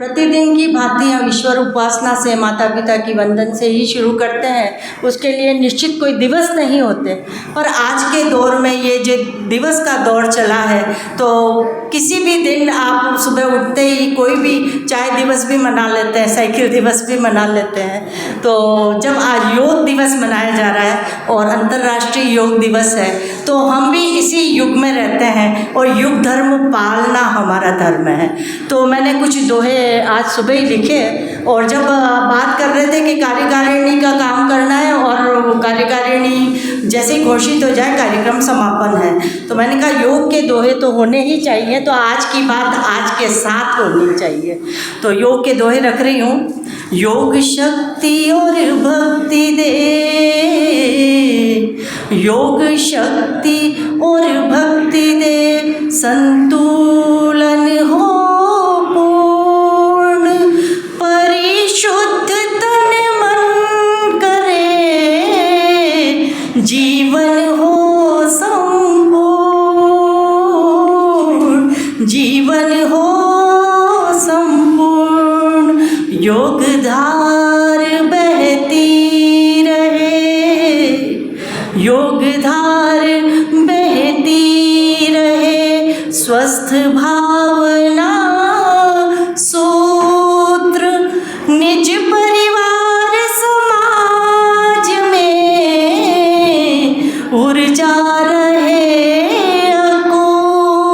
प्रतिदिन की भांति हम ईश्वर उपासना से, माता पिता की वंदन से ही शुरू करते हैं। उसके लिए निश्चित कोई दिवस नहीं होते, पर आज के दौर में ये जो दिवस का दौर चला है, तो किसी भी दिन आप सुबह उठते ही कोई भी चाय दिवस भी मना लेते हैं, साइकिल दिवस भी मना लेते हैं। तो जब आज योग दिवस मनाया जा रहा है और अंतर्राष्ट्रीय योग दिवस है, तो हम भी इसी युग में रहते हैं और युग धर्म पालना हमारा धर्म है। तो मैंने कुछ दोहे आज सुबह ही लिखे, और जब बात कर रहे थे कि कार्यकारिणी का काम करना है और कार्यकारिणी जैसे ही घोषित हो जाए कार्यक्रम समापन है, तो मैंने कहा योग के दोहे तो होने ही चाहिए। तो आज की बात आज के साथ होनी चाहिए, तो योग के दोहे रख रही हूँ। योग शक्ति और भक्ति दे, योग शक्ति और भक्ति दे, संतुलन हो पूर्ण, परिशुद्ध तन मन करे, जीवन हो संपूर्ण, जीवन हो संपूर्ण, योग धार बहती रहे, योग धार बहती रहे, स्वस्थ भावना सूत्र, निज परिवार समाज में ऊर्जा रहे अकूत,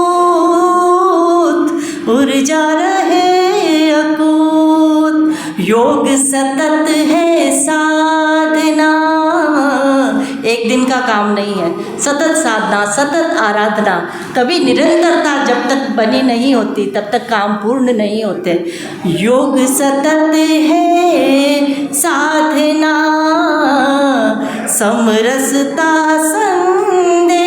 ऊर्जा रहे अकूत, योग सतत है साधना, एक दिन का काम नहीं है, सतत साधना, सतत आराधना। कभी निरंतरता जब तक बनी नहीं होती तब तक काम पूर्ण नहीं होते। योग सतत है साधना, समरसता संदेश,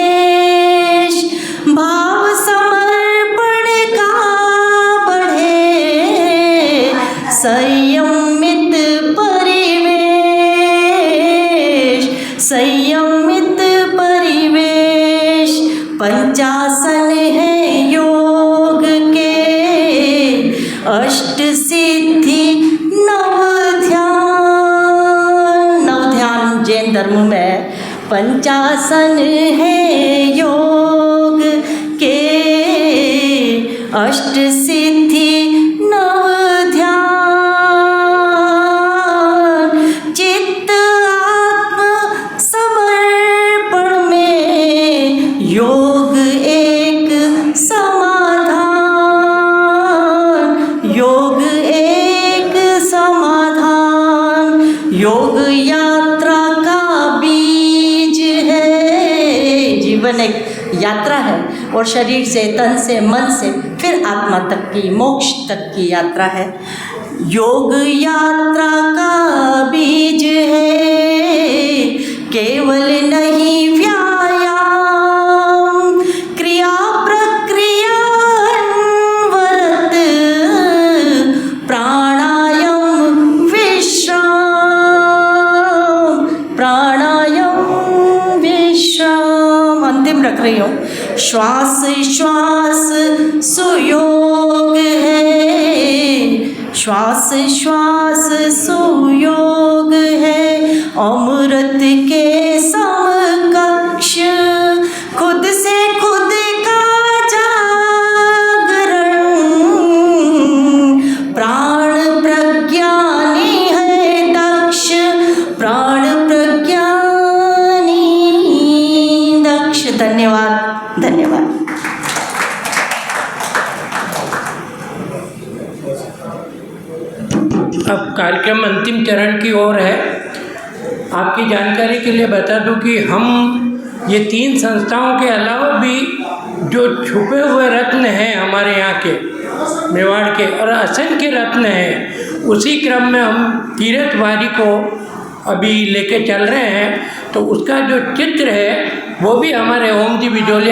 भाव समर्पण का बढ़े, संयमित परिवेश, संयमित परिवेश, पंचासन है योग के, अष्ट सिद्धि नव ध्यान, नव ध्यान जैन धर्म में है। पंचासन है योग के, अष्ट सिद्धि नव ध्यान, चित्त आत्म समर्पण में योग एक समाधान, योग एक समाधान, योग यात्रा का बीज है। जीवन एक यात्रा है और शरीर से, तन से, मन से फिर आत्मा तक की, मोक्ष तक की यात्रा है। योग यात्रा का बीज है, केवल नहीं व्यायाम, क्रिया प्रक्रिया अनवरत, प्राणायाम विश्राम, प्राणायाम विश्राम। अंतिम रख रही हूँ। श्वास श्वास सुयोग है, श्वास श्वास सुयोग है, अमृत के समकक्ष, खुद से खुद का जागरण, प्राण प्रज्ञानी है दक्ष, प्राण प्रज्ञानी दक्ष। धन्यवाद, धन्यवाद। अब कार्यक्रम अंतिम चरण की ओर है। आपकी जानकारी के लिए बता दूं कि हम ये 3 संस्थाओं के अलावा भी जो छुपे हुए रत्न हैं हमारे यहाँ के मेवाड़ के, और असंख्य रत्न हैं, उसी क्रम में हम तीर्थवारी को अभी लेके चल रहे हैं। तो उसका जो चित्र है वो भी हमारे ओम जी बिजोलिया